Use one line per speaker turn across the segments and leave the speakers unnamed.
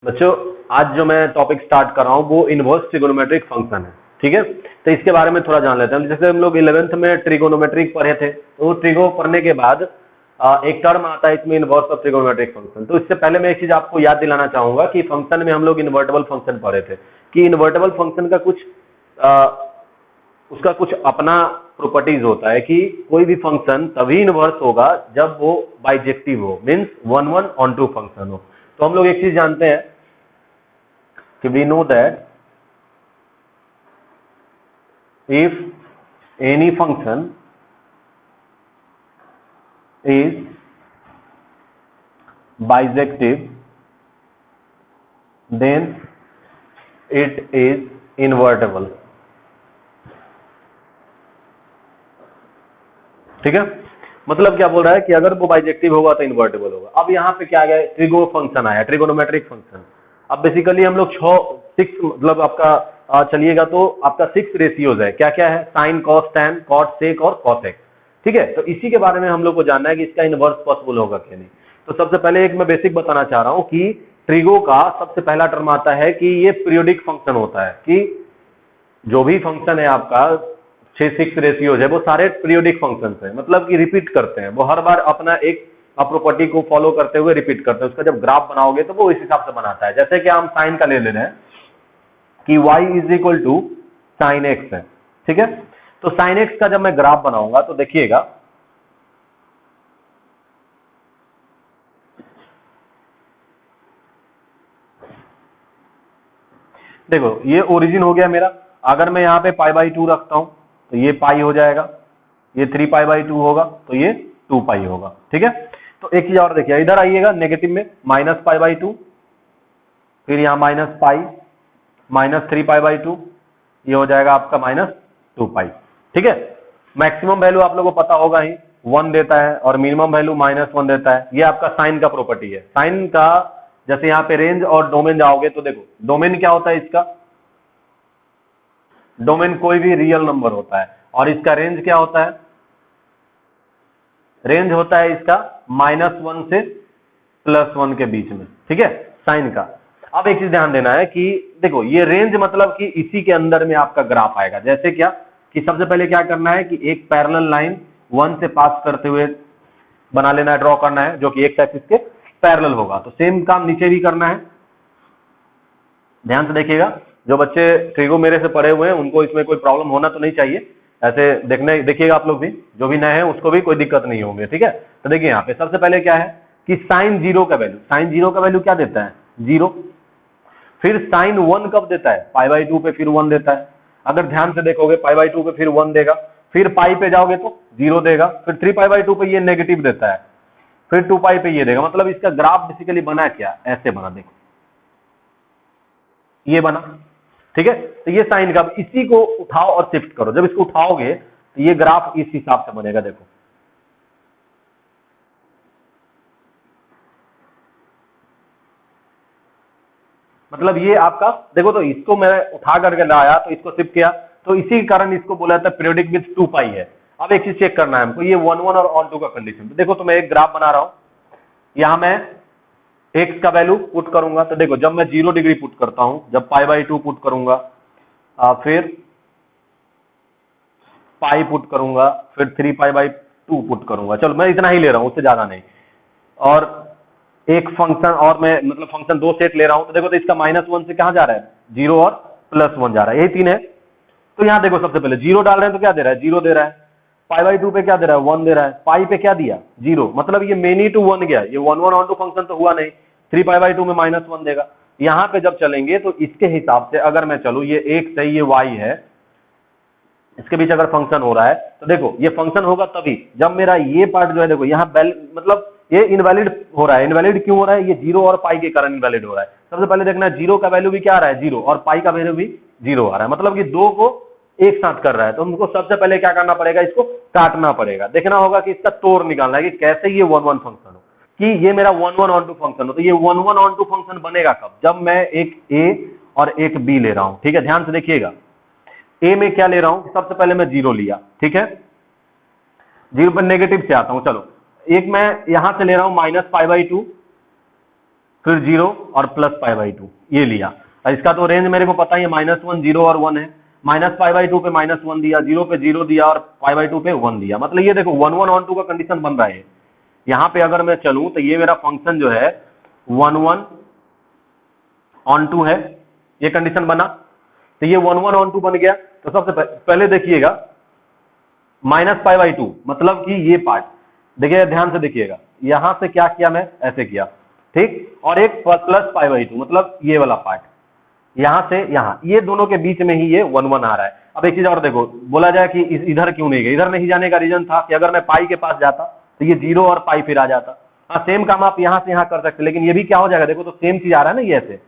बच्चों आज जो मैं टॉपिक स्टार्ट कर रहा हूँ वो इनवर्स ट्रिगोनोमेट्रिक फंक्शन है। ठीक है, तो इसके बारे में थोड़ा जान लेते हैं। जैसे हम लोग 11th में ट्रिगोनोमेट्रिक पढ़े थे, तो ट्रिगो पढ़ने के बाद एक टर्म आता है इसमें इनवर्स ऑफ ट्रिगोनोमेट्रिक फंक्शन। तो इससे पहले मैं एक चीज आपको याद दिलाना चाहूंगा कि फंक्शन में हम लोग इन्वर्टेबल फंक्शन पढ़े थे कि इन्वर्टेबल फंक्शन का उसका कुछ अपना प्रॉपर्टीज होता है कि कोई भी फंक्शन तभी इन्वर्स होगा जब वो बाइजेक्टिव हो, means one one onto function हो। तो हम लोग एक चीज जानते हैं कि we know that if any function is bijective then it is invertible। ठीक है, मतलब क्या बोल रहा है कि अगर वो बाइजेक्टिव होगा तो इन्वर्टेबल होगा। अब यहाँ पे क्या गया, ट्रिगो फंक्शन आया, ट्रिगोनोमेट्रिक फंक्शन। अब बेसिकली हम लोग 6 मतलब आपका चलिएगा तो आपका 6 रेशियोज है। क्या क्या है, साइन, कॉस, टैन, कॉट, सेक और कॉसेक। ठीक है, तो इसी के बारे में हम लोग को जानना है कि इसका इनवर्स पॉसिबल होगा क्या नहीं। तो सबसे पहले एक मैं बेसिक बताना चाह रहा हूं कि ट्रिगो का सबसे पहला टर्म आता है कि ये पीरियोडिक फंक्शन होता है, कि जो भी फंक्शन है आपका 6 रेशियोज है वो सारे पीरियोडिक फंक्शन है, मतलब कि रिपीट करते हैं, वो हर बार अपना एक प्रॉपर्टी को फॉलो करते हुए रिपीट करते हैं। उसका जब ग्राफ बनाओगे तो वो इस हिसाब से बनाता है। जैसे कि हम साइन का ले रहे हैं कि y is equal to sine X है। ठीक है, तो साइन एक्स का जब मैं ग्राफ बनाऊंगा तो देखिएगा, देखो ये ओरिजिन हो गया मेरा। अगर मैं यहाँ पे पाई बाई 2 रखता हूं तो ये पाई हो जाएगा, ये 3 पाई बाई 2 होगा तो ये 2 पाई होगा। ठीक है, तो एक चीज और देखिए, इधर आइएगा नेगेटिव में, माइनस पाई बाई 2, फिर यहाँ minus pi, minus 3 pi by 2, ये हो जाएगा आपका माइनस 2 पाई। ठीक है, मैक्सिमम वैल्यू आप लोगों को पता होगा ही 1 देता है और मिनिमम वैल्यू -1 देता है। ये आपका साइन का प्रॉपर्टी है। साइन का जैसे यहाँ पे रेंज और डोमेन जाओगे तो देखो, डोमेन क्या होता है इसका, डोमेन कोई भी रियल नंबर होता है, और इसका रेंज क्या होता है, रेंज होता है इसका -1 से +1 के बीच में। ठीक है, साइन का। अब एक चीज ध्यान देना है कि देखो ये रेंज मतलब कि इसी के अंदर में आपका ग्राफ आएगा। जैसे क्या कि सबसे पहले क्या करना है कि एक पैरेलल लाइन 1 से पास करते हुए बना लेना है, ड्रॉ करना है, जो कि एक एक्सिस के पैरेलल होगा। तो सेम काम नीचे भी करना है। ध्यान से देखिएगा, जो बच्चे ट्रिगो मेरे से पढ़े हुए हैं उनको इसमें कोई प्रॉब्लम होना तो नहीं चाहिए। ऐसे देखिएगा आप लोग भी, जो भी नए हैं उसको भी कोई दिक्कत नहीं होगी। ठीक है, तो देखिए यहाँ पे सबसे पहले क्या है कि साइन 0 का वैल्यू, साइन 0 का वैल्यू क्या देता है, 0। फिर साइन 1 कब देता है, पाई बाई 2 पे फिर 1 देता है। अगर ध्यान से देखोगे पाई बाई 2 पे फिर 1 देगा, फिर पाई पे जाओगे तो 0 देगा, फिर 3 पाई बाई 2 पे ये नेगेटिव देता है, फिर 2 पाई पे ये देगा। मतलब इसका ग्राफ बेसिकली बना क्या, ऐसे बना, देखो ये बना। ठीक है, तो ये साइन का, इसी को उठाओ और शिफ्ट करो। जब इसको उठाओगे तो ये ग्राफ इस हिसाब से बनेगा। देखो मतलब ये आपका, देखो तो इसको मैं उठा करके लाया तो इसको शिफ्ट किया, तो इसी कारण इसको बोला जाता है पीरियोडिक विथ 2 पाई है। अब एक चीज चेक करना है हमको, ये 1 1 और ऑन 2 का कंडीशन। तो देखो, तो मैं एक ग्राफ बना रहा हूं, यहां मैं एक्स का वैल्यू पुट करूंगा। तो देखो जब मैं 0 डिग्री पुट करता हूं, जब पाई बाई 2 पुट करूंगा, फिर पाई पुट करूंगा, फिर 3 पाई बाई 2 पुट करूंगा। चलो मैं इतना ही ले रहा हूं, उससे ज्यादा नहीं। और एक फंक्शन और मैं मतलब फंक्शन 2 सेट ले रहा हूं। तो देखो तो इसका -1 से कहां जा रहा है, 0 और +1 जा रहा है, यही 3 है। तो यहां देखो सबसे पहले 0 डाल रहे हैं तो क्या दे रहा है, 0 दे रहा है। पाई बाई 2 पे क्या दे रहा है, 1 दे रहा है। पाई पे क्या दिया, 0। मतलब ये मेनी टू 1 गया, ये 1 1 ऑन टू फंक्शन तो हुआ नहीं। 3 पाई बाई 2 में -1 देगा। यहां पे जब चलेंगे तो इसके हिसाब से अगर मैं चलूं, ये x है, ये y है, इसके बीच अगर फंक्शन हो रहा है तो देखो ये फंक्शन होगा तभी जब मेरा ये पार्ट जो है, देखो यहाँ मतलब ये इनवैलिड हो रहा है। इनवैलिड क्यों हो रहा है, ये 0 और पाई के कारण इनवैलिड हो रहा है। सबसे पहले देखना है 0 का वैल्यू भी क्या आ रहा है, 0, और पाई का वैल्यू भी 0 आ रहा है, मतलब कि 2 को एक साथ कर रहा है। तो हमको सबसे पहले क्या करना पड़ेगा, इसको काटना पड़ेगा। देखना होगा कि इसका तोड़ निकालना है कि कैसे ये 1 1 फंक्शन हो, कि ये मेरा 1 1 ऑन टू फंक्शन हो। तो ये 1 1 ऑन टू फंक्शन बनेगा कब, जब मैं एक a और एक b ले रहा हूं। ठीक है, ध्यान से देखिएगा, ए में क्या ले रहा हूं, सबसे पहले मैं 0 लिया। ठीक है, 0 पर नेगेटिव से आता हूं। चलो एक मैं यहां से ले रहा हूं -पाई बाई 2, फिर 0 और प्लस पाई बाई 2 ये लिया। और इसका तो रेंज मेरे को पता ही है, -1 0 और 1 है। माइनस पाई बाई 2 पे -1 दिया, 0 पे 0 दिया और पाई बाई 2 पे 1 दिया। मतलब ये देखो 1 1 ऑन 2 का कंडीशन बन रहा है। यहाँ पे अगर मैं चलूं तो ये मेरा फंक्शन जो है 1 1 ऑन 2 है, ये कंडीशन बना। तो ये 1 1 ऑन 2 बन गया। तो सबसे पहले देखिएगा -पाई/2 मतलब कि ये पार्ट देखिएगा, ध्यान से देखिएगा, यहां से क्या किया मैं, ऐसे किया, ठीक। और एक प्लस पाई/2 मतलब ये वाला पार्ट, यहां से यहां, ये दोनों के बीच में ही ये 1 1 आ रहा है। अब एक चीज और देखो, बोला जाए कि इधर क्यों नहीं गए, इधर नहीं जाने का रीजन था कि अगर मैं पाई के पास जाता तो ये 0 और पाई फिर आ जाता। हाँ, सेम काम आप यहां से यहां कर सकते, लेकिन ये भी क्या हो जाएगा, देखो तो सेम चीज आ रहा है ना, ये ऐसे,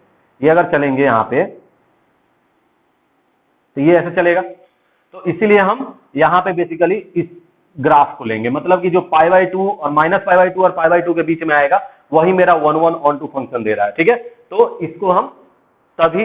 ये अगर चलेंगे यहाँ पे तो ये ऐसे चलेगा। तो इसीलिए हम यहाँ पे बेसिकली इस ग्राफ को लेंगे, मतलब कि जो पाई/2 और -पाई/2 और पाई/2 के बीच में आएगा वही मेरा 1 1 ऑन 2 फंक्शन दे रहा है, ठीक है। तो इसको हम तभी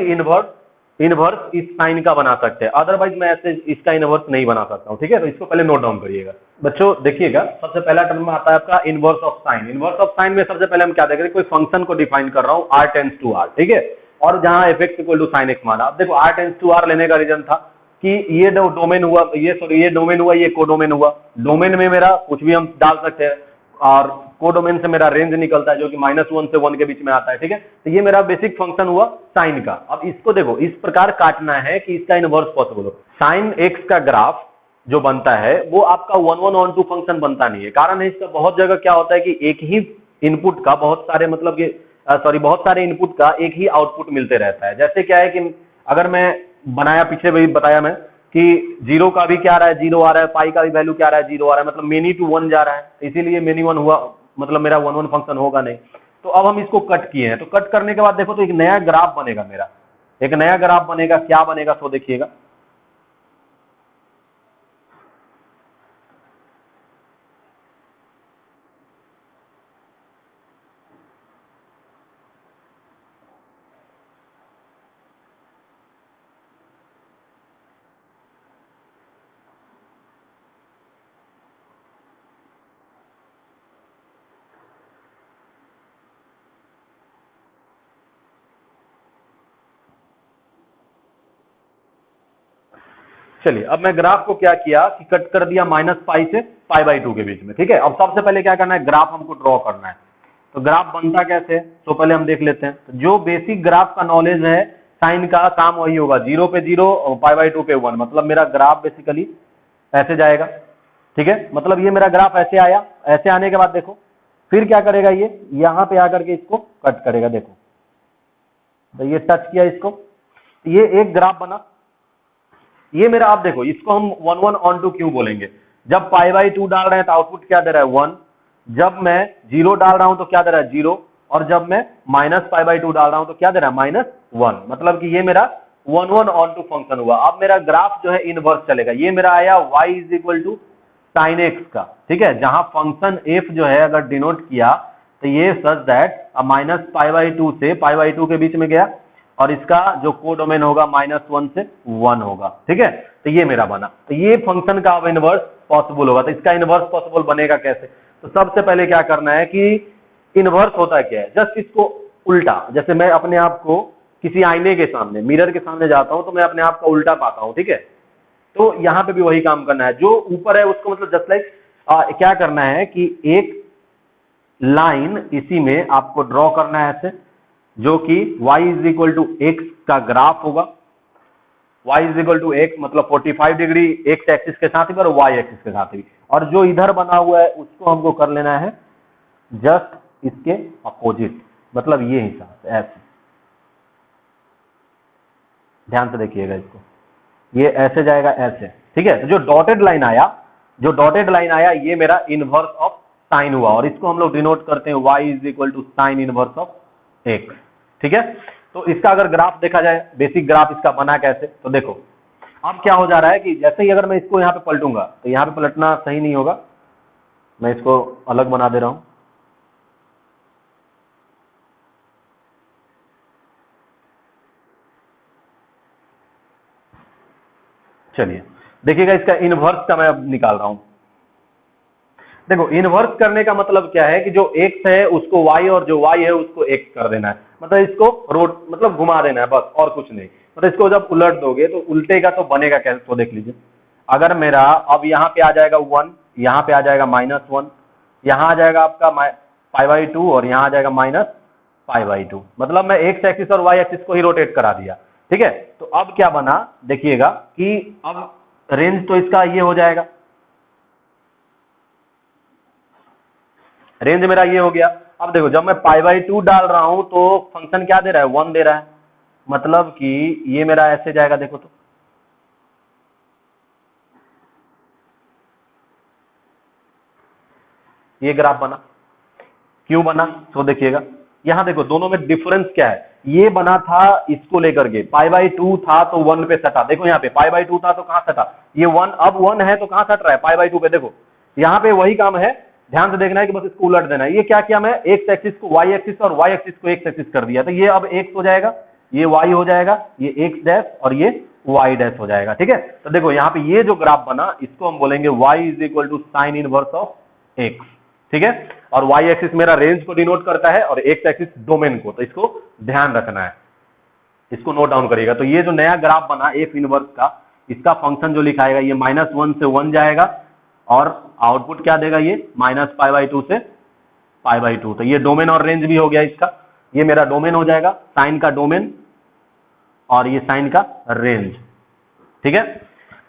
इनवर्स इस साइन का बना सकते हैं, अदरवाइज मैं ऐसे इसका इनवर्स नहीं बना सकता हूं, ठीक है। तो इसको पहले नोट डाउन करिएगा बच्चों। देखिएगा, सबसे पहला टर्म आता है आपका inverse of sine. Inverse of sign में सबसे पहले हम क्या देखेंगे, कोई फंक्शन को डिफाइन कर रहा हूं, r टेंड्स टू r, ठीक है। और जहां f(x = sin x) माना। अब देखो r टेंड्स टू r लेने का रीजन था कि ये डोमेन हुआ, ये डोमेन हुआ, ये कोडोमेन हुआ। डोमेन में मेरा कुछ भी हम डाल सकते हैं और कोडोमेन से मेरा रेंज निकलता है जो कि -1 से 1 के बीच में आता है, ठीक है। तो ये मेरा बेसिक फंक्शन हुआ साइन का। अब इसको देखो इस प्रकार काटना है कि इसका इनवर्स पॉसिबल हो। साइन x का ग्राफ जो बनता है वो आपका 1 1 ऑन 2 फंक्शन बनता नहीं है। कारण है इसका, बहुत जगह क्या होता है कि एक ही इनपुट का बहुत सारे, मतलब कि बहुत सारे इनपुट का एक ही आउटपुट मिलते रहता है। जैसे क्या है कि अगर मैं बनाया, पीछे भी बताया मैं कि 0 का भी क्या आ रहा है, 0 आ रहा है, पाई का भी वैल्यू क्या आ रहा है, 0 आ रहा है, मतलब मेनी टू 1 जा रहा है, इसीलिए मेनी 1 हुआ, मतलब मेरा 1 1 फंक्शन होगा नहीं। तो अब हम इसको कट किए हैं, तो कट करने के बाद देखो तो एक नया ग्राफ बनेगा मेरा, एक नया ग्राफ बनेगा। क्या बनेगा तो देखिएगा, चलिए अब मैं ग्राफ को क्या किया कि कट कर दिया -पाई से पाई/2 के बीच में, ठीक है। अब सबसे पहले क्या करना है, ग्राफ हमको ड्रॉ करना है। तो ग्राफ बनता कैसे है तो पहले हम देख लेते हैं। तो जो बेसिक ग्राफ का नॉलेज है, साइन का काम वही होगा, 0 पे 0 और पाई/2 पे 1, मतलब मेरा ग्राफ बेसिकली ऐसे जाएगा, ठीक है। मतलब ये मेरा ग्राफ ऐसे आया, ऐसे आने के बाद देखो फिर क्या करेगा, ये यहां पे आकर के इसको कट करेगा, देखो तो ये टच किया इसको, ये एक ग्राफ बना। ये मेरा, आप देखो इसको हम 1 1 ऑन 2 क्यों बोलेंगे, जब पाई/2 डाल रहे हैं तो आउटपुट क्या दे रहा है 1, जब मैं 0 डाल रहा हूं तो क्या दे रहा है 0, और जब मैं -पाई/2 डाल रहा हूं तो क्या दे रहा है -1, मतलब कि ये मेरा 1 1 ऑन 2 फंक्शन हुआ। अब मेरा ग्राफ जो है इनवर्स चलेगा, ये मेरा आया y = sin x का, ठीक है। जहां फंक्शन f जो है अगर डिनोट किया तो ये सच दैट -पाई/2 से पाई/2 के बीच में गया, और इसका जो कोडोमेन होगा -1 से 1 होगा, ठीक है। तो ये मेरा बना, तो ये फंक्शन का अब इनवर्स पॉसिबल होगा। तो इसका इनवर्स पॉसिबल बनेगा कैसे, तो सबसे पहले क्या करना है कि इनवर्स होता क्या है, जस्ट इसको उल्टा, जैसे मैं अपने आप को किसी आईने के सामने, मिरर के सामने जाता हूं तो मैं अपने आप का उल्टा पाता हूं, ठीक है। तो यहां पे भी वही काम करना है, जो ऊपर है उसको मतलब जस्ट लाइक क्या करना है कि एक लाइन इसी में आपको ड्रॉ करना है ऐसे, जो कि y = x का ग्राफ होगा। y = x मतलब 45 डिग्री x एक्सिस के साथ भी और y एक्सिस के साथ भी, और जो इधर बना हुआ है उसको हमको कर लेना है जस्ट इसके अपोजिट, मतलब ये हिसाब से ऐसे, ध्यान से देखिएगा इसको, ये ऐसे जाएगा ऐसे, ठीक है। तो जो डॉटेड लाइन आया ये मेरा इनवर्स ऑफ साइन हुआ, और इसको हम लोग डिनोट करते हैं y = sin inverse of x, ठीक है। तो इसका अगर ग्राफ देखा जाए, बेसिक ग्राफ इसका बना कैसे, तो देखो अब क्या हो जा रहा है कि जैसे ही अगर मैं इसको यहाँ पे पलटूंगा तो यहाँ पे पलटना सही नहीं होगा, मैं इसको अलग बना दे रहा हूं। चलिए देखिएगा, इसका इनवर्स का मैं अब निकाल रहा हूं। देखो इनवर्स करने का मतलब क्या है कि जो x है उसको y और जो y है उसको x कर देना है, मतलब इसको रोट मतलब घुमा देना है बस, और कुछ नहीं। मतलब इसको जब उलट दोगे तो उल्टेगा तो बनेगा कैसे, तो देख लीजिए। अगर मेरा अब यहाँ पे आ जाएगा 1, यहाँ पे आ जाएगा -1, यहाँ आ जाएगा आपका π/2 और यहाँ आ जाएगा -π/2, मतलब मैं x एक्सिस और y एक्सिस को ही रोटेट करा दिया। ठीक है, तो अब क्या बना देखिएगा कि अब रेंज तो इसका ये हो जाएगा, रेंज मेरा ये हो गया। अब देखो जब मैं π/2 डाल रहा हूं तो फंक्शन क्या दे रहा है, 1 दे रहा है, मतलब कि ये मेरा ऐसे जाएगा, देखो तो ये ग्राफ बना, क्यों बना, तो देखिएगा यहां देखो दोनों में डिफरेंस क्या है। ये बना था इसको लेकर के, π/2 था तो 1 पे सटा, देखो यहाँ पे π/2 था तो कहां सटा, ये 1, अब 1 है तो कहां सट रहा है, π/2 पे। देखो यहाँ पे वही काम है, ध्यान से देखना है कि बस इसको उलट देना है। ये क्या किया, मैं एक्स एक्सिस को वाई एक्सिस और वाई एक्सिस को एक्स एक्सिस कर दिया, तो ये अब एक्स हो जाएगा, ये वाई हो जाएगा, ये एक्स डैश और ये वाई डैश हो जाएगा। ठीक है, तो देखो यहाँ पे ये जो ग्राफ बना इसको हम बोलेंगे Y is equal to sine inverse of X. ठीक है, और वाई एक्सिस मेरा रेंज को डिनोट करता है और एक्स एक्सिस डोमेन को, तो इसको ध्यान रखना है, इसको नोट डाउन करिएगा। तो ये जो नया ग्राफ बना एफ इनवर्स का, इसका फंक्शन जो लिखाएगा ये -1 से 1 जाएगा और आउटपुट क्या देगा, ये -π/2 से π/2। तो ये डोमेन और रेंज भी हो गया इसका, ये मेरा डोमेन हो जाएगा, साइन का डोमेन और ये साइन का रेंज। ठीक है,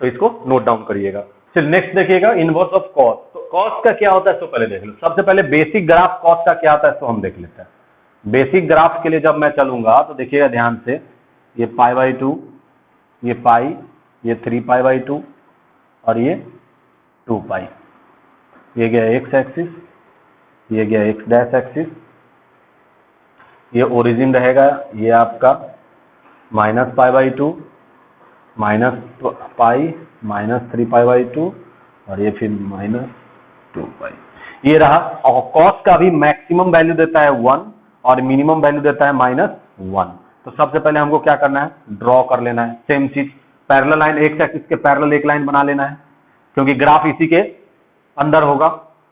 तो इसको नोट डाउन करिएगा। चलिए नेक्स्ट देखिएगा इनवर्स ऑफ कॉस। तो कॉस का क्या होता है, तो पहले देख लो, सबसे पहले बेसिक ग्राफ कॉस का क्या होता है तो हम देख लेते हैं। बेसिक ग्राफ के लिए जब मैं चलूंगा तो देखिएगा ध्यान से, ये π/2, ये पाई, ये 3π/2 और ये 2π, ये गया एक्स एक्सिस, ये गया एक्स डैश एक्सिस, ये ओरिजिन रहेगा, ये आपका -π/2 -π -3π/2 और ये फिर -2π, ये रहा। और कॉस का भी मैक्सिमम वैल्यू देता है 1 और मिनिमम वैल्यू देता है -1। तो सबसे पहले हमको क्या करना है, ड्रॉ कर लेना है, सेम चीज पैरेलल लाइन, एक्स एक्सिस के पैरेलल एक लाइन बना लेना है, क्योंकि ग्राफ इसी के अंदर होगा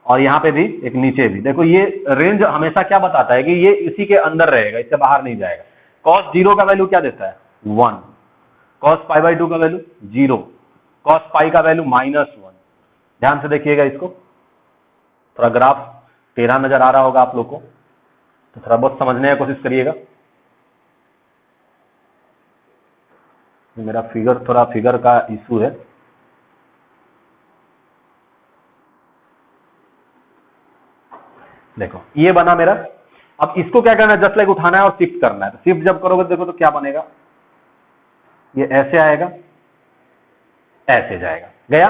और यहाँ पे भी एक नीचे भी। देखो ये रेंज हमेशा क्या बताता है कि ये इसी के अंदर रहेगा, इससे बाहर नहीं जाएगा। cos 0 का वैल्यू क्या देता है, 1, cos π/2 का वैल्यू 0, cos पाई का वैल्यू -1। ध्यान से देखिएगा इसको, थोड़ा ग्राफ टेढ़ा नजर आ रहा होगा आप लोग को, तो थोड़ा बहुत समझने की कोशिश करिएगा। मेरा थोड़ा फिगर का इशू है। देखो ये बना मेरा, अब इसको क्या करना है, जस्ट लाइक उठाना है और शिफ्ट करना है। तो शिफ्ट जब करोगे देखो तो क्या बनेगा, ये ऐसे आएगा, ऐसे जाएगा, गया।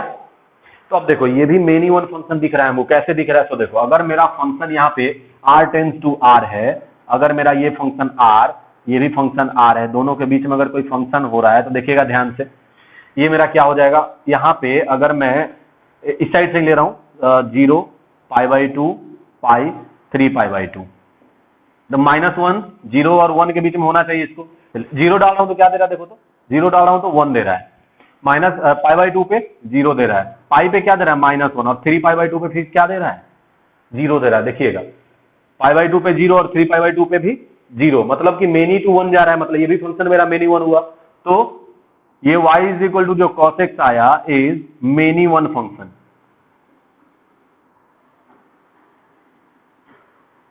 तो अब देखो ये भी मेनी वन फंक्शन दिख रहा है हमको, कैसे दिख रहा है, तो देखो अगर मेरा फंक्शन यहाँ पे r टेंड्स टू r है, अगर मेरा ये फंक्शन r, ये भी फंक्शन r है, दोनों के बीच में अगर कोई फंक्शन हो रहा है तो देखिएगा ध्यान से, ये मेरा क्या हो जाएगा, यहाँ पे अगर मैं इस साइड से ले रहा हूँ 0 π/2 पाई 3π/2, तो -1 0 और 1 के बीच में होना चाहिए। इसको 0 डाल रहा हूं तो क्या दे रहा है, देखो तो 0 डाल रहा हूं तो 1 दे रहा है, π/2 पे 0 दे रहा है, पाई पे क्या दे रहा है -1 और 3π/2 पे फिर क्या दे रहा है, 0 दे रहा है। देखिएगा π/2 पे 0 और 3π/2 पे भी 0, मतलब कि मेनी टू 1 जा रहा है, मतलब ये भी फंक्शन मेरा मेनी 1 हुआ। तो ये y इज इक्वल टू जो cos x आया इज मेनी 1 फंक्शन।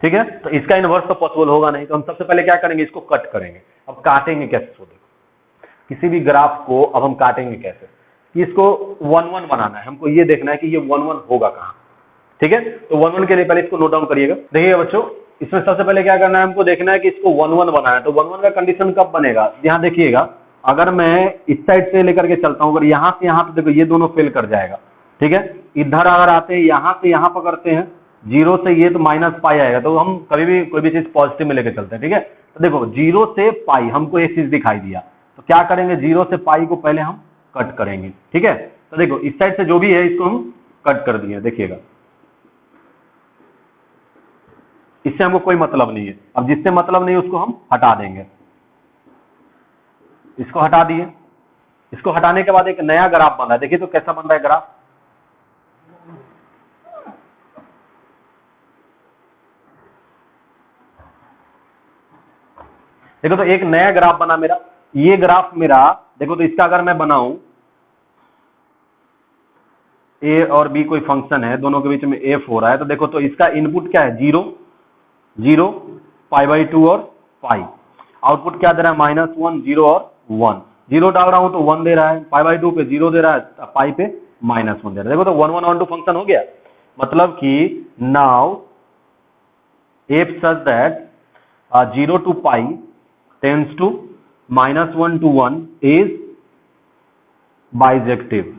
ठीक है, तो इसका इनवर्स तो पॉसिबल होगा नहीं, तो हम सबसे पहले क्या करेंगे, इसको कट करेंगे। अब काटेंगे कैसे, तो देखो किसी भी ग्राफ को अब हम काटेंगे कैसे, कि इसको 1 1 बनाना है, हमको ये देखना है कि ये 1 1 होगा कहां। ठीक है, तो 1 1 के लिए पहले इसको नोट डाउन करिएगा। देखिएगा बच्चों, इसमें सबसे पहले क्या करना है, हमको देखना है कि इसको 1 1 बनाना है। तो 1 1 का कंडीशन कब बनेगा, यहां देखिएगा, अगर मैं इस साइड से लेकर के चलता हूं, अगर यहां से यहां पे, देखो ये दोनों फेल कर जाएगा। ठीक है, इधर अगर आते हैं, यहां से यहां पकड़ते हैं, 0 से ये तो -π आएगा, तो हम कभी भी कोई भी चीज पॉजिटिव में लेके चलते हैं। ठीक है, तो देखो 0 से π हमको एक चीज दिखाई दिया, तो क्या करेंगे, 0 से π को पहले हम कट करेंगे। ठीक है, तो देखो इस साइड से जो भी है इसको हम कट कर दिए, देखिएगा इससे हमको कोई मतलब नहीं है। अब जिससे मतलब नहीं है उसको हम हटा देंगे, इसको हटा दिए। इसको हटाने के बाद एक नया ग्राफ बन रहा है, देखिए तो कैसा बन रहा है ग्राफ, देखो तो एक नया ग्राफ बना मेरा, ये ग्राफ मेरा देखो तो इसका अगर मैं बनाऊं, ए और बी कोई फंक्शन है, दोनों के बीच में एफ हो रहा है, तो देखो तो इसका इनपुट क्या है, 0 0 π/2 और पाई, आउटपुट क्या दे रहा है, -1 0 और 1, 0 डाल रहा हूं तो 1 दे रहा है, π/2 पे 0 दे रहा है, पाई पे -1 दे रहा है। देखो तो 1 1 1 2 फंक्शन हो गया, मतलब कि now F such that 0 to pi tends to -1 to 1 is bijective.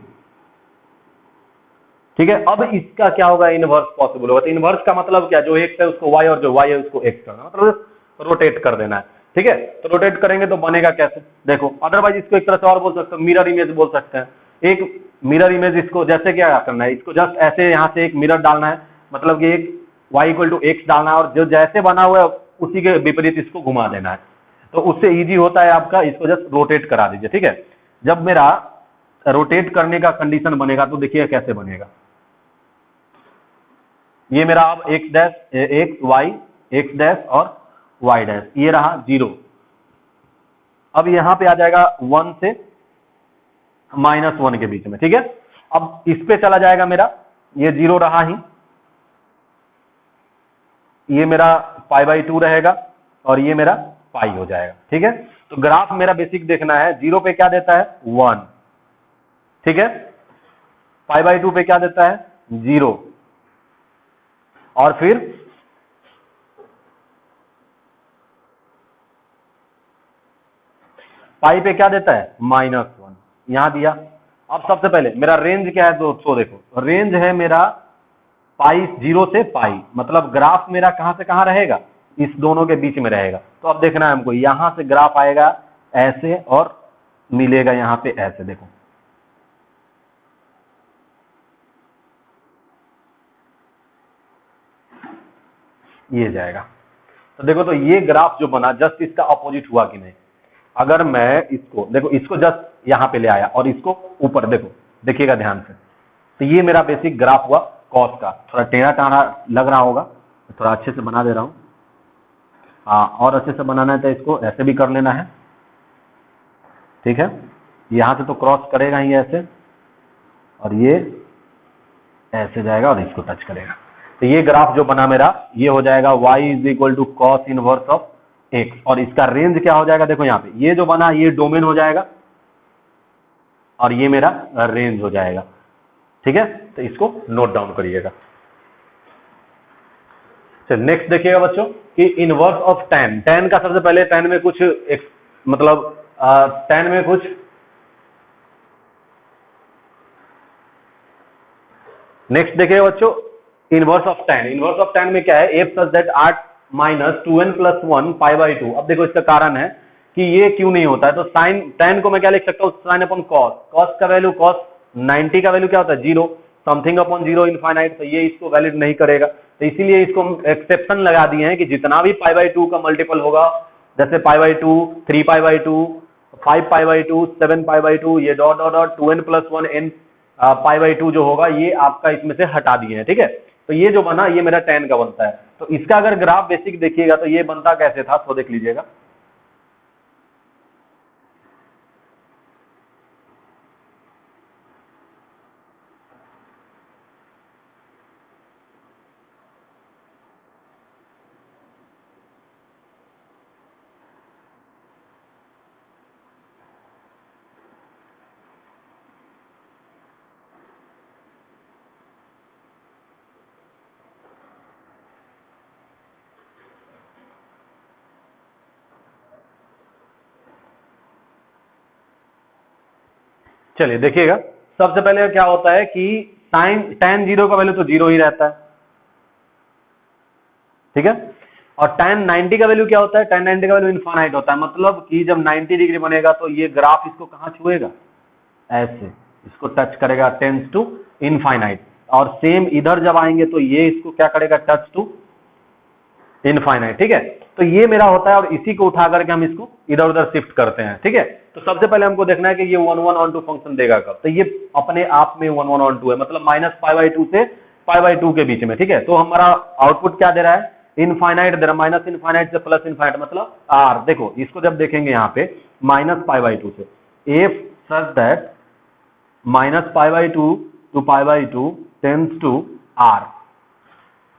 ठीक है, अब इसका क्या होगा, इनवर्स पॉसिबल होगा। तो इनवर्स का मतलब क्या, जो एक्स है उसको वाई और जो वाई है उसको एक्स करना, मतलब रोटेट कर देना है। ठीक है, तो रोटेट करेंगे तो बनेगा कैसे, देखो अदरवाइज इसको एक तरह से और बोल सकते हो, मिरर इमेज बोल सकते हैं। एक मिरर इमेज, इसको जैसे क्या करना है, इसको जस्ट ऐसे यहां से एक मिरर डालना है, मतलब कि एक y = x डालना है, और जो जैसे बना हुआ है उसी के विपरीत इसको घुमा देना है, तो उससे इजी होता है आपका, इसको जस्ट रोटेट करा दीजिए। ठीक है, जब मेरा रोटेट करने का कंडीशन बनेगा तो देखिए कैसे बनेगा, ये मेरा अब x dash x y x dash और y डैश, ये रहा 0, अब यहां पे आ जाएगा 1 से -1 के बीच में। ठीक है, अब इस पे चला जाएगा मेरा, ये 0 रहा ही, ये मेरा π/2 रहेगा और ये मेरा पाई हो जाएगा। ठीक है, तो ग्राफ मेरा बेसिक देखना है, 0 पे क्या देता है, 1, ठीक है, π/2 पे क्या देता है, 0, और फिर पाई पे क्या देता है, -1, यहां दिया। अब सबसे पहले मेरा रेंज क्या है, तो देखो रेंज है मेरा पाई 0 से पाई, मतलब ग्राफ मेरा कहां से कहां रहेगा, इस दोनों के बीच में रहेगा। तो अब देखना है हमको, यहां से ग्राफ आएगा ऐसे और मिलेगा यहां पे ऐसे, देखो ये जाएगा। तो देखो तो ये ग्राफ जो बना जस्ट इसका अपोजिट हुआ कि नहीं, अगर मैं इसको देखो, इसको जस्ट यहां पे ले आया और इसको ऊपर, देखो देखिएगा ध्यान से, तो ये मेरा बेसिक ग्राफ हुआ कॉस का, थोड़ा टेढ़ा टाढ़ा लग रहा होगा, थोड़ा अच्छे से बना दे रहा हूं। हाँ, और अच्छे से बनाना है तो इसको ऐसे भी कर लेना है। ठीक है, यहां से तो क्रॉस करेगा ही ऐसे, और ये ऐसे जाएगा और इसको टच करेगा। तो ये ग्राफ जो बना मेरा, ये हो जाएगा y = cos inverse of x, और इसका रेंज क्या हो जाएगा, देखो यहाँ पे ये जो बना ये डोमेन हो जाएगा और ये मेरा रेंज हो जाएगा। ठीक है, तो इसको नोट डाउन करिएगा। चलिए नेक्स्ट देखिएगा बच्चों कि इनवर्स ऑफ tan, tan का सबसे पहले tan में कुछ मतलब tan में कुछ नेक्स्ट देखिएगा बच्चों, inverse of tan, inverse of tan में क्या है, f such that 8 - 2n + 1 π/2। अब देखो इसका कारण है कि ये क्यों नहीं होता है, तो साइन tan को मैं क्या लिख सकता हूँ, साइन अपॉन कॉस, कॉस का वैल्यू cos 90 का वैल्यू क्या होता है, 0, समथिंग अपॉन 0 इनफाइनाइट, तो ये इसको वैलिड नहीं करेगा। तो इसीलिए इसको हम एक्सेप्शन लगा दिए हैं कि जितना भी π/2 का मल्टीपल होगा, जैसे π/2 3 π/2 5 π/2 7 π/2, ये dot dot dot 2n + 1 n π/2 जो होगा, ये आपका इसमें से हटा दिए हैं। ठीक है, तो ये जो बना ये मेरा tan का बनता है। तो इसका अगर ग्राफ बेसिक देखिएगा तो ये बनता कैसे था, तो देख लीजिएगा, चलिए देखिएगा, सबसे पहले क्या होता है कि tan 0 का वैल्यू तो 0 ही रहता है। ठीक है, और tan 90 का वैल्यू क्या होता है, tan 90 का वैल्यू इनफाइनाइट होता है, मतलब कि जब 90 डिग्री बनेगा तो ये ग्राफ इसको कहां छुएगा, ऐसे इसको टच करेगा, टेंस टू इनफाइनाइट, और सेम इधर जब आएंगे तो ये इसको क्या करेगा, टच टू इनफाइनाइट। ठीक है, तो ये मेरा होता है, और इसी को उठा करके हम इसको इधर उधर शिफ्ट करते हैं। ठीक है, तो सबसे पहले हमको देखना है कि ये 1 1 on 2 फंक्शन देगा कब, तो ये अपने आप में 1 1 on 2 है, मतलब -π/2 से π/2 के बीच में। ठीक है, तो हमारा आउटपुट क्या दे रहा है, इनफाइनाइट दे रहा, माइनस इनफाइनाइट से प्लस इनफाइनाइट मतलब आर। देखो इसको जब देखेंगे यहाँ पे माइनस पाई बाई टू से, F such that minus pi by two to pi by two tends to R,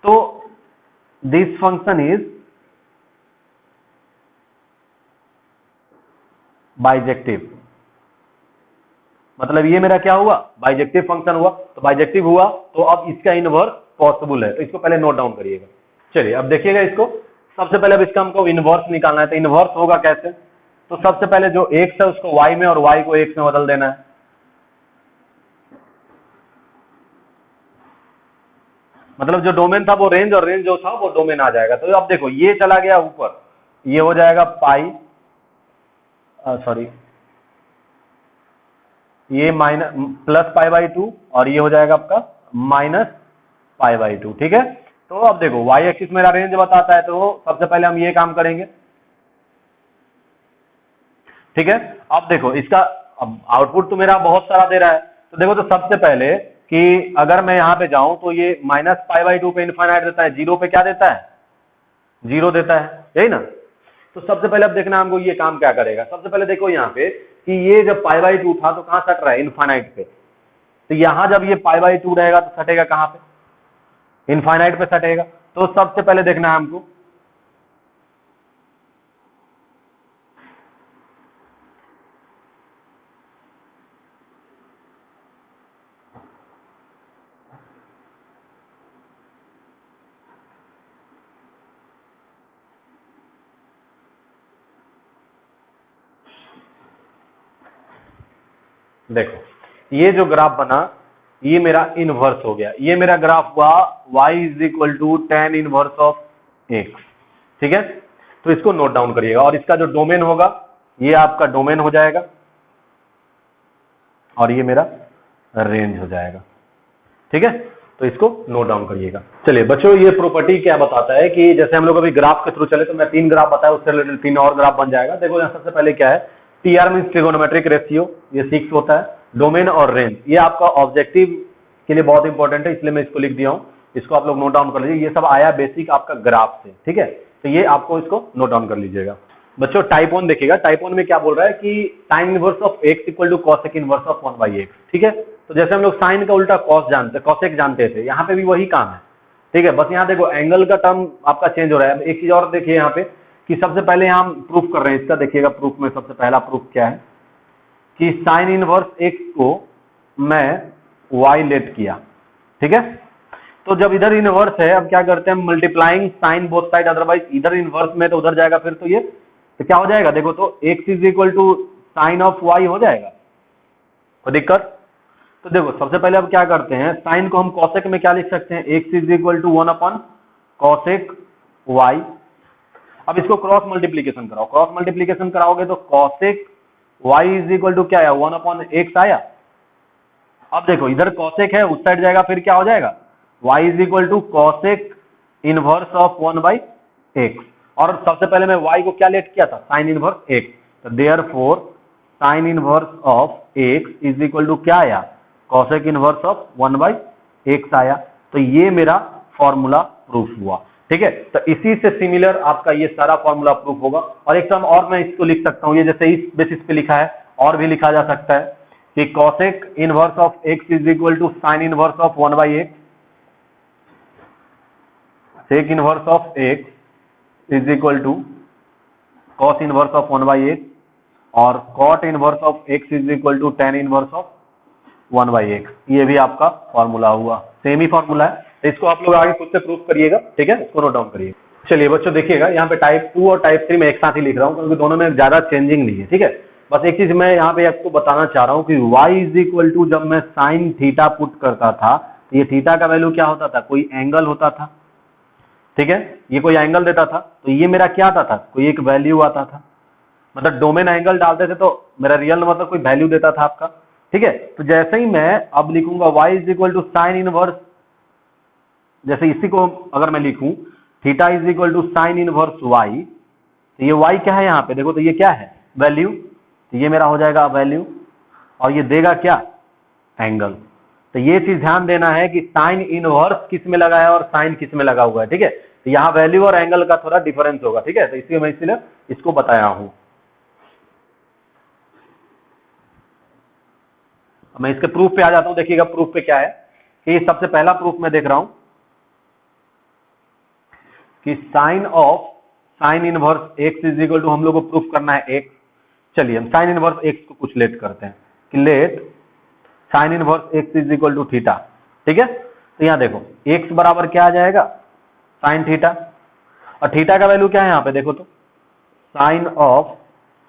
तो दिस फंक्शन इज बाइजेक्टिव। मतलब ये मेरा क्या हुआ, बाइजेक्टिव फंक्शन हुआ। तो बाइजेक्टिव हुआ तो अब इसका इनवर्स पॉसिबल है, तो इसको पहले नोट डाउन करिएगा। चलिए अब देखिएगा इसको, सबसे पहले अब इसका हमको इनवर्स निकालना है। तो इनवर्स होगा कैसे, तो सबसे पहले जो x है उसको y में और y को x में बदल देना है। मतलब जो डोमेन था वो रेंज और रेंज जो था वो डोमेन आ जाएगा। तो अब देखो ये चला गया ऊपर, ये हो जाएगा पाई, सॉरी ये minus plus pi by to और ये हो जाएगा आपका माइनस पाई बाई टू। ठीक है, तो अब देखो y एक्सिस मेरा रेंज बताता है, तो सबसे पहले हम ये काम करेंगे। ठीक है, अब देखो इसका अब आउटपुट तो मेरा बहुत सारा दे रहा है, तो देखो तो सबसे पहले कि अगर मैं यहां पे जाऊं तो ये माइनस पाई बाई टू पे इनफाइनाइट देता है, जीरो पे क्या देता है, जीरो देता है, यही ना। तो सबसे पहले अब देखना हमको ये काम क्या करेगा। सबसे पहले देखो यहाँ पे कि ये जब पाई बाई टू था तो कहां सट रहा है, इनफाइनाइट पे। तो यहां जब ये पाई बाई टू रहेगा तो सटेगा कहां पे, इनफाइनाइट पे सटेगा। तो सबसे पहले देखना है हमको, देखो ये जो ग्राफ बना ये मेरा इनवर्स हो गया, ये मेरा ग्राफ हुआ y is equal to tan inverse of x। ठीक है, तो इसको नोट डाउन करिएगा और इसका जो डोमेन होगा ये आपका डोमेन हो जाएगा और ये मेरा रेंज हो जाएगा। ठीक है, तो इसको नोट डाउन करिएगा। चलिए बच्चों, ये प्रॉपर्टी क्या बताता है कि जैसे हम लोग अभी ग्राफ के थ्रू चले तो मैं तीन ग्राफ बताया, उससे रिलेटेड तीन और ग्राफ बन जाएगा। देखो यहाँ सबसे पहले क्या है, टीआर मीन्स ट्रिगोनोमेट्रिक रेशियो, ये 6 होता है। डोमेन और रेंज ये आपका ऑब्जेक्टिव के लिए बहुत इंपॉर्टेंट है, इसलिए मैं इसको लिख दिया हूं, इसको आप लोग नोट डाउन कर लीजिए। ये सब आया बेसिक आपका ग्राफ से। ठीक है, तो ये आपको इसको नोट डाउन कर लीजिएगा। बच्चों टाइप 1 देखिएगा, टाइप 1 में क्या बोल रहा है कि sine inverse of x equal to cosec inverse of 1 by x। ठीक है, तो जैसे हम लोग साइन का उल्टा कॉस जानते, कॉसेक जानते थे, यहाँ पे भी वही काम है। ठीक है, बस यहाँ देखो एंगल का टर्म आपका चेंज हो रहा है। एक चीज और देखिए यहाँ पे कि सबसे पहले यहाँ हम प्रूफ कर रहे हैं इसका, देखिएगा प्रूफ में सबसे पहला प्रूफ क्या है कि साइन इनवर्स x को मैं y लेट किया। ठीक है, तो जब इधर इनवर्स है, अब क्या करते हैं, multiplying sine both side, otherwise इधर इनवर्स में तो उधर जाएगा, फिर तो ये तो क्या हो जाएगा, देखो तो x is equal to sine of y हो जाएगा, कोई दिक्कत। तो देखो सबसे पहले अब क्या करते हैं, साइन को हम कॉसेक में क्या लिख सकते हैं, x is equal to 1 upon cosec y। अब इसको क्रॉस मल्टीप्लीकेशन कराओ, क्रॉस मल्टीप्लीकेशन कराओगे तो cosec y is equal to क्या आया, 1 अपॉन x आया। अब देखो इधर कॉसेक है, उस साइड जाएगा, फिर क्या हो जाएगा, y is equal to cosec inverse of 1 by x। और सबसे पहले मैं y को क्या लेट किया था, साइन इनवर्स x। तो therefore sine inverse of x is equal to क्या आया, cosec inverse of 1 by x आया। तो ये मेरा फॉर्मूला प्रूफ हुआ। ठीक है, तो इसी से सिमिलर आपका ये सारा फॉर्मूला प्रूफ होगा। और एक टर्म और मैं इसको लिख सकता हूं, ये जैसे इस बेसिस पे लिखा है और भी लिखा जा सकता है कि cosec inverse of x is equal to sine inverse of 1 by x, sec inverse of x is equal to cos inverse of 1 by x और cot inverse of x is equal to tan inverse of 1 by x। ये भी आपका formula हुआ, same ही formula है। इसको आप लोग आगे खुद से प्रूफ करिएगा। ठीक है, इसको नोट डाउन करिए। चलिए बच्चों देखिएगा, यहाँ पे टाइप 2 और टाइप 3 में एक साथ ही लिख रहा हूँ क्योंकि दोनों में ज्यादा चेंजिंग नहीं है। ठीक है, बस एक चीज मैं यहाँ पे आपको बताना चाह रहा हूँ कि y इज इक्वल टू जब मैं साइन थीटा पुट करता था तो ये थीटा का वैल्यू क्या होता था, कोई एंगल होता था। ठीक है, ये कोई एंगल देता था, तो ये मेरा क्या आता था, कोई एक वैल्यू आता था। मतलब डोमेन एंगल डालते थे तो मेरा रियल मतलब कोई वैल्यू देता था आपका। ठीक है, तो जैसे ही मैं अब लिखूंगा y is equal to sine inverse, जैसे इसी को अगर मैं लिखूं theta is equal to sine inverse y, तो ये y क्या है यहाँ पे, देखो तो ये क्या है, वैल्यू। तो ये मेरा हो जाएगा वैल्यू और ये देगा क्या, एंगल। तो ये चीज ध्यान देना है कि साइन इनवर्स किस में लगा है और साइन किस में लगा हुआ है। ठीक है, तो यहाँ वैल्यू और एंगल का थोड़ा डिफरेंस होगा, ठीक है, तो इसलिए मैं इसलिए इसको बताया हूं। मैं इसके प्रूफ पे आ जाता हूं। देखिएगा प्रूफ पे क्या है कि सबसे पहला प्रूफ मैं देख रहा हूं कि sine inverse x is equal to, हम लोग को प्रूफ करना है एक्स। चलिए हम साइन इनवर्स एक्स को कुछ लेट करते हैं कि let sine inverse x is equal to theta, ठीक है। तो यहां देखो एक्स बराबर क्या आ जाएगा, साइन थीटा, और थीटा का वैल्यू क्या है यहाँ पे देखो तो, sine of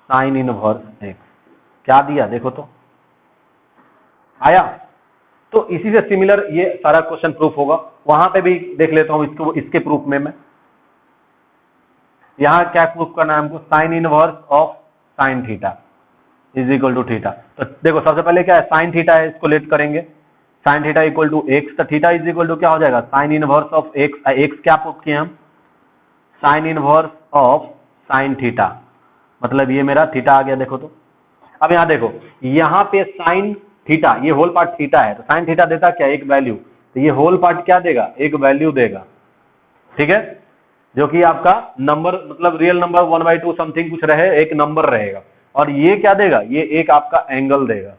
sine inverse x, क्या दिया देखो तो, आया। तो इसी से सिमिलर ये सारा क्वेश्चन प्रूफ होगा। वहां पे भी देख लेता हूं इसको, इसके प्रूफ में मैं यहां क्या प्रूफ करना है हमको, sine inverse of sine theta is equal to theta. तो देखो सबसे पहले क्या है, साइन थीटा है, इसको लेट करेंगे, sine theta equal to x, तो थीटा इज इक्वल टू क्या हो जाएगा, sine inverse of x, x क्या प्रूफ किए हम, sine inverse of sine theta, मतलब ये मेरा थीटा आ गया देखो तो। अब यहां देखो यहां पे साइन थीटा, ये होल पार्ट थीटा है, तो साइन थीटा देता क्या, एक वैल्यू, तो ये होल पार्ट क्या देगा, एक वैल्यू देगा, ठीक है, जो कि आपका नंबर, मतलब रियल नंबर 1/2 समथिंग कुछ रहे, एक नंबर रहेगा, और ये क्या देगा, ये एक आपका एंगल देगा।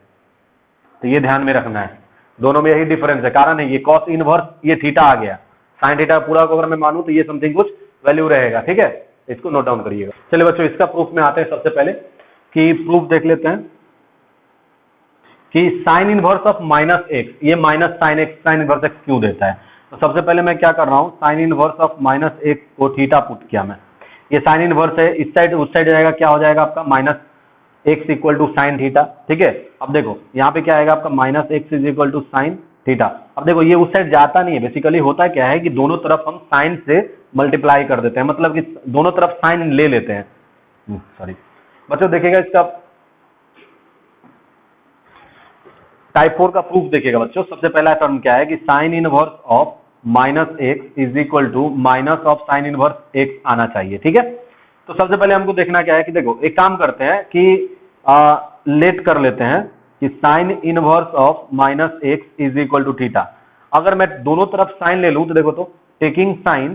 तो ये ध्यान में रखना है, दोनों में यही डिफरेंस है, कारण है ये कॉस इनवर्स, ये थीटा आ गया, साइन थीटा पूरा को अगर मैं मानूं तो ये समथिंग कुछ वैल्यू रहेगा, ठीक है, इसको नोट डाउन करिएगा। चलिए बच्चों इसका प्रूफ में आते हैं। सबसे पहले कि प्रूफ देख लेते हैं कि sine inverse of minus x, ये minus sine x, sine inverse x क्यों देता है। तो सबसे पहले मैं क्या कर रहा हूं, sign inverse of minus x को थीटा पुट किया मैं, ये साइन इनवर्स है, इस साइड उस साइड जाएगा, क्या हो जाएगा आपका minus x equal to sine theta, ठीक है। अब देखो यहाँ पे क्या आएगा आपका, minus x is equal to sine theta. अब देखो ये उस साइड जाता नहीं है, बेसिकली होता क्या है कि दोनों तरफ हम साइन से मल्टीप्लाई कर देते हैं, मतलब कि दोनों तरफ साइन ले लेते हैं। सॉरी बच्चों, देखिएगा इसका टाइप 4 का प्रूफ देखिएगा बच्चों। सबसे पहला टर्म क्या है कि sine inverse of minus x is equal to minus of sine inverse x आना चाहिए, ठीक है। तो सबसे पहले हमको देखना क्या है कि देखो एक काम करते हैं कि लेट कर लेते हैं कि sine inverse of minus x is equal to theta. अगर मैं दोनों तरफ साइन ले लूं तो देखो तो, टेकिंग साइन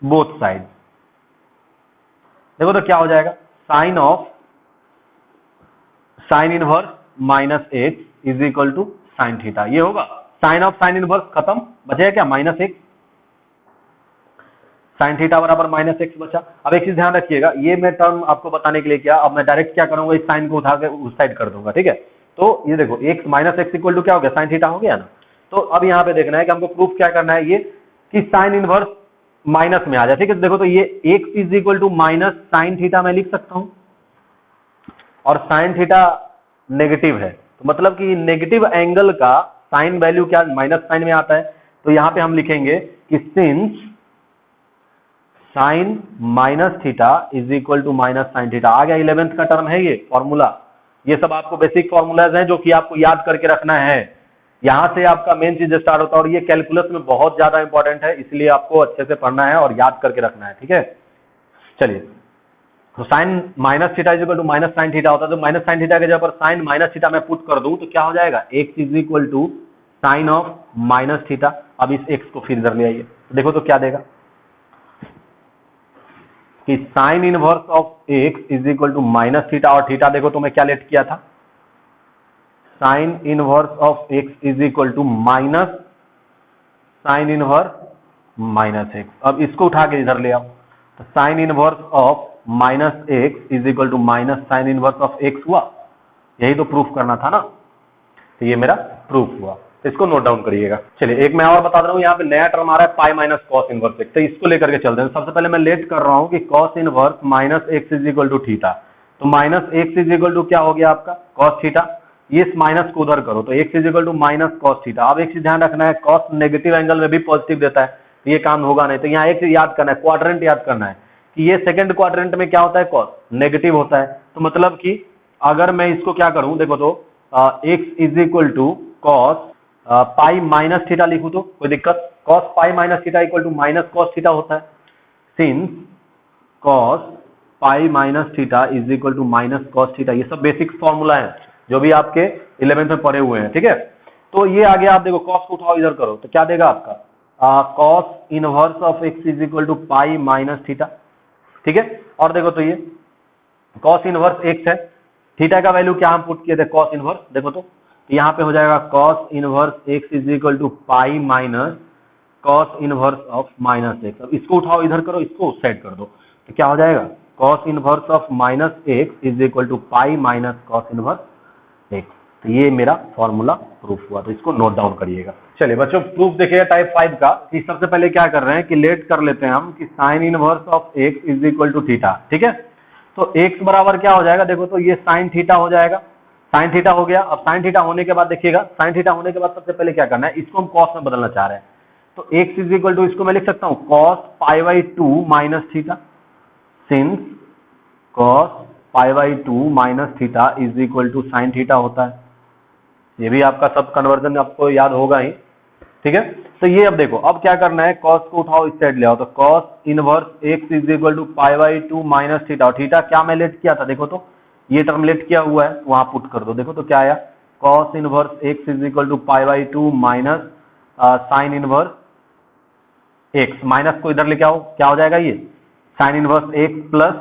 बोथ साइड, देखो तो क्या हो जाएगा, sine of sine inverse minus x is equal to sine theta, ये होगा। साइन ऑफ साइन इनवर्स खत्म, बचेगा क्या, माइनस एक्स, साइन थीटा बराबर माइनस एक्स बचा। अब एक चीज ध्यान रखिएगा, ये मैं टर्म आपको बताने के लिए किया, अब मैं डायरेक्ट क्या करूंगा, इस साइन को उठा के उस साइड कर दूंगा, ठीक है। तो ये देखो x minus x equal to क्या हो गया, साइन थीटा हो गया ना। तो अब यहाँ पे देखना है कि हमको प्रूफ क्या करना है, ये कि साइन इनवर्स माइनस में आ जाए, ठीक है। देखो तो ये x is equal to minus sine theta मैं लिख सकता हूं, और साइन थीटा नेगेटिव है, तो मतलब कि नेगेटिव एंगल का साइन वैल्यू क्या माइनस साइन में आता है। तो यहां पे हम लिखेंगे कि since sine minus theta is equal to minus sine theta, आ गया 11th का टर्म है ये फॉर्मूला। ये सब आपको बेसिक फॉर्मूलाज हैं जो कि आपको याद करके रखना है, यहां से आपका मेन चीज स्टार्ट होता है, और ये कैलकुलस में बहुत ज्यादा इंपॉर्टेंट है, इसलिए आपको अच्छे से पढ़ना है और याद करके रखना है, ठीक है। चलिए तो sine minus theta is equal to minus sine theta होता है, तो माइनस साइन थीटा के जगह पर साइन माइनस थीटा मैं पुट कर दूं तो क्या हो जाएगा, x is equal to sine of minus theta. अब इस एक्स को फिर इधर ले आइए, देखो तो क्या देगा कि sine inverse of x is equal to minus theta, और थीटा देखो तो मैं क्या लेट किया था, sine inverse of x is equal to minus sine inverse minus x. अब इसको उठा के इधर ले आओ, तो sine inverse of minus x is equal to minus sine inverse of x हुआ, यही तो प्रूफ करना था ना, तो ये मेरा प्रूफ हुआ, तो इसको नोट डाउन करिएगा। चलिए एक मैं और बता रहा हूं, यहाँ पे नया टर्म आ रहा है पाई माइनस कॉस इनवर्स एक्स, तो इसको लेकर के चलते हैं। सबसे पहले मैं लेट कर रहा हूं कि cos inverse minus x is equal to theta, तो minus x is equal to क्या हो गया आपका कॉस थीटा, ये इस माइनस को उधर करो तो x is equal to minus cos theta. अब एक चीज ध्यान रखना है, कॉस नेगेटिव एंगल में भी पॉजिटिव देता है, तो ये काम होगा नहीं, तो यहाँ एक चीज याद करना है, क्वाड्रेंट याद करना है कि ये सेकंड क्वाड्रेंट में क्या होता है, कॉस नेगेटिव होता है, तो मतलब कि अगर मैं इसको क्या करूं, देखो तो x is equal to cos pi minus theta लिखूं तो कोई दिक्कत, cos pi minus theta equal to minus cos theta होता है, since cos pi minus theta is equal to minus cos theta. ये सब बेसिक फॉर्मूला है जो भी आपके 11th में पढ़े हुए हैं, ठीक है। तो ये आ गया, आप देखो कॉस को उठाओ इधर करो तो क्या देगा आपका cos inverse of x is equal to pi minus theta, ठीक है। और देखो तो ये कॉस इनवर्स एक्स है, थीटा का वैल्यू क्या हम पुट किए थे, कॉस इनवर्स, देखो तो यहाँ पे हो जाएगा cos inverse x is equal to pi minus cos inverse of minus x. अब इसको उठाओ इधर करो, इसको उस साइड कर दो, तो क्या हो जाएगा cos inverse of minus x is equal to pi minus cos inverse x. तो ये मेरा फॉर्मूला प्रूफ हुआ, तो इसको नोट डाउन करिएगा। चलिए बच्चों प्रूफ देखिएगा टाइप 5 का, कि सबसे पहले क्या कर रहे हैं कि लेट कर लेते हैं हम कि sine inverse of x is equal to theta, ठीक है। तो एक्स बराबर क्या हो जाएगा, देखो तो ये साइन थीटा हो जाएगा, साइन थीटा हो गया। अब साइन थीटा होने के बाद देखिएगा, साइन थीटा होने के बाद सबसे पहले क्या करना है, इसको हम कॉस में बदलना चाह रहे हैं, तो एक्स इज इक्वल टू इसको मैं लिख सकता हूं cos pi by 2 minus theta, since cos pi by 2 minus theta is equal to sine theta होता है। ये भी आपका सब कन्वर्जन आपको याद होगा ही, ठीक है। तो ये अब देखो, अब क्या करना है, कॉस को उठाओ इस साइड ले आओ, तो cos inverse x is equal to pi by 2 minus theta, और थीटा क्या मैं लेट किया था, देखो तो ये टर्म लेट किया हुआ है, वहां पुट कर दो, देखो तो क्या आया, cos inverse x is equal to pi by 2 minus sine inverse x, minus को इधर लेके आओ, क्या हो जाएगा ये sine inverse x plus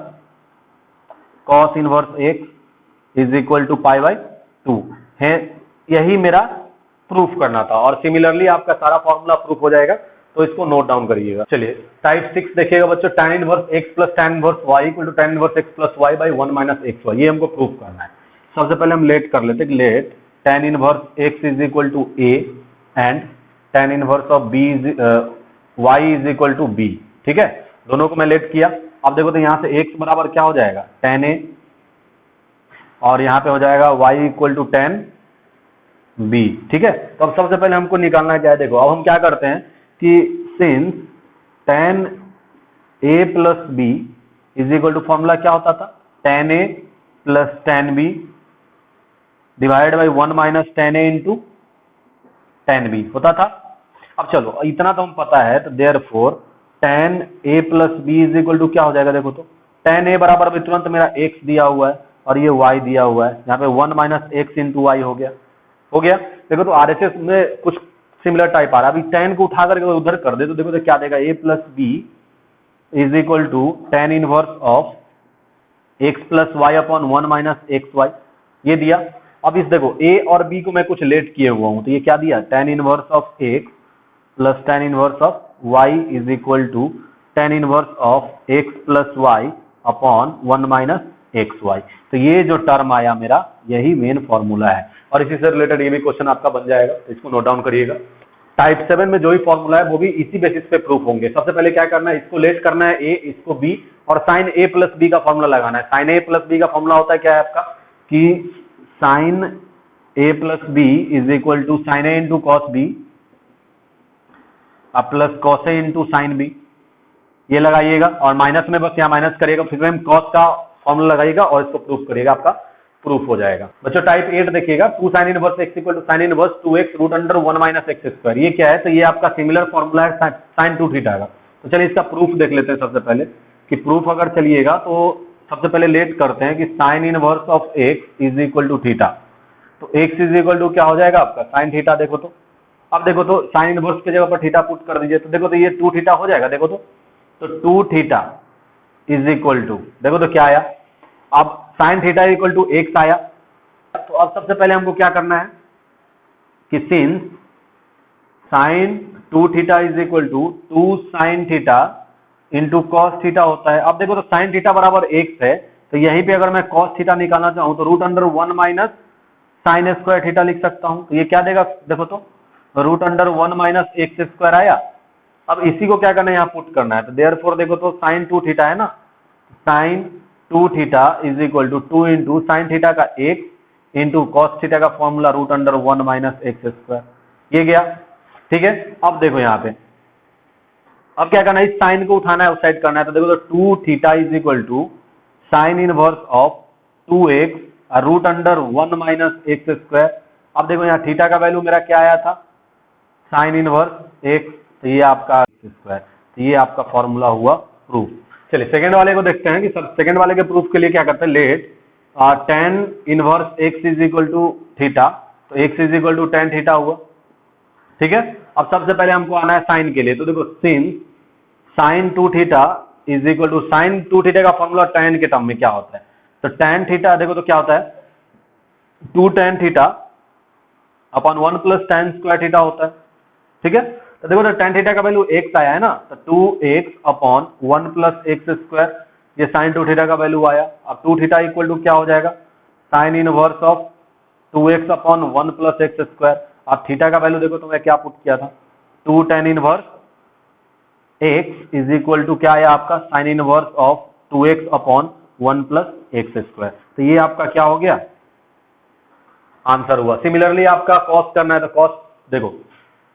cos inverse x is equal to pi by 2 है। यही मेरा प्रूफ करना था, और सिमिलरली आपका सारा फॉर्मूला प्रूफ हो जाएगा, तो इसको नोट डाउन करिएगा। चलिए टाइप 6 देखिएगा बच्चों, tan inverse x plus tan inverse y equal to tan inverse x plus y by 1 minus xy, ये हमको प्रूफ करना है। सबसे पहले हम लेट कर लेते हैं, let tan inverse x is equal to a and tan inverse of b y is equal to b, ठीक है, दोनों को मैं लेट किया। अब देखो तो यहाँ से x बराबर क्या हो जाएगा tan a, और यहाँ पे हो जाएगा y equal to tan b, ठीक है। तो अब सबसे पहले हमको निकालना है क्या है, देखो अब हम क्या करते हैं कि since tan a plus b is equal to formula क्या होता था, tan a plus tan b divide by 1 minus tan a into tan b होता था। अब चलो इतना तो हम पता है, तो therefore tan a plus b is equal to क्या हो जाएगा, देखो तो tan a बराबर में तुरंत मेरा x दिया हुआ है और ये y दिया हुआ है, यहाँ पे 1 माइनस एक्स इंटू वाई हो गया। देखो तो आरएचएस में कुछ सिमिलर टाइप आ रहा है, अभी tan को उठा करके उधर कर दे, तो देखो तो क्या देगा, a plus B is equal to tan inverse of x plus y upon 1 minus x y, ये दिया। अब इस देखो a और b को मैं कुछ लेट किए हुआ हूं, तो ये क्या दिया, tan inverse of x plus tan inverse of y is equal to tan inverse of x plus y upon 1 minus x y. तो ये जो टर्म आया मेरा, यही मेन फॉर्मूला है, और इसी से रिलेटेड ये भी क्वेश्चन आपका बन जाएगा, तो इसको नोट डाउन करिएगा। टाइप 7 में जो भी फॉर्मूला है वो भी इसी बेसिस पे प्रूफ होंगे। सबसे पहले क्या करना है, इसको लेट करना है a, इसको b, और साइन a प्लस b का फॉर्मूला लगाना है। साइन a प्लस b का फॉर्मूला होता है क्या है आपका, कि sine a plus b is equal to sine a into cos b plus cos a into sine b, ये लगाइएगा, और माइनस में बस यहाँ माइनस करिएगा, फिर में कॉस का फॉर्मूला लगाइएगा और इसको प्रूफ करिएगा, आपका प्रूफ हो जाएगा। बच्चों टाइप 8 देखिएगा, 2 sine inverse x equal to sine inverse 2x root under 1 minus x square, ये क्या है, तो ये आपका सिमिलर फॉर्मूला है साइन 2 थीटा का। तो चलिए इसका प्रूफ देख लेते हैं सबसे पहले, कि प्रूफ अगर चलिएगा तो सबसे पहले लेट करते हैं कि sine inverse of x is equal to theta, तो एक्स इज इक्वल टू क्या हो जाएगा आपका साइन थीटा। देखो तो अब देखो तो साइन इनवर्स की जगह पर थीटा पुट कर दीजिए, तो देखो तो ये 2 थीटा हो जाएगा, देखो तो 2 थीटा इज इक्वल टू, देखो तो क्या आया, अब sine theta equal to x आया। तो अब सबसे पहले हमको क्या करना है कि since sine 2 theta is equal to 2 sine theta into cos theta होता है। अब देखो तो साइन थीटा बराबर एक्स है, तो यहीं पे अगर मैं कॉस थीटा निकालना चाहूं तो root under 1 minus sine square theta लिख सकता हूं, तो ये क्या देगा, देखो तो root under 1 minus x square आया। अब इसी को क्या करना है, यहाँ पुट करना है, तो देयरफॉर देखो तो साइन 2 थीटा है ना, sine 2 theta is equal to 2 into sine theta का एक्स इंटू कॉस थीटा का formula root under 1 minus x square, ये गया, ठीक है। अब देखो यहाँ पे अब क्या करना है, इस साइन को उठाना है, उस साइड करना है, तो देखो तो 2 theta is equal to sine inverse of 2x root under 1 minus x square. अब देखो यहाँ थीटा का वैल्यू मेरा क्या आया था, साइन इनवर्स एक्स, तो ये आपका स्क्वायर, तो ये आपका फॉर्मूला हुआ प्रूफ। चलिए सेकंड वाले को देखते हैं कि सब सेकंड वाले के प्रूफ के लिए क्या करते हैं, let tan inverse x is equal to theta, तो x is equal to tan theta हुआ, ठीक है। अब सबसे पहले हमको आना है साइन के लिए, तो देखो since sine 2 theta is equal to, sine 2 theta का फॉर्मूला tan के टर्म में क्या होता है, तो tan थीटा देखो तो क्या होता है 2 tan theta upon 1 plus tan square theta होता है। ठीक है, तो देखो तो tan थीटा का वैल्यू x आया है ना, तो 2x upon 1 plus x square, ये साइन 2 थीटा का वैल्यू आया। अब 2 थीटा इक्वल टू क्या हो जाएगा, sine inverse of 2x upon 1 plus x square. अब थीटा का वैल्यू देखो तो मैं क्या पुट किया था, 2 tan inverse x is equal to क्या आया आपका, sine inverse of 2x upon 1 plus x square. तो ये आपका क्या हो गया, आंसर हुआ। सिमिलरली आपका कॉस करना है, तो कॉस देखो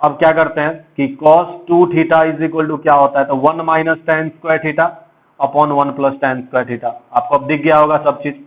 अब क्या करते हैं कि cos 2 theta is equal to क्या होता है, तो 1 minus tan square theta upon 1 plus tan square theta. आपको अब दिख गया होगा सब चीज।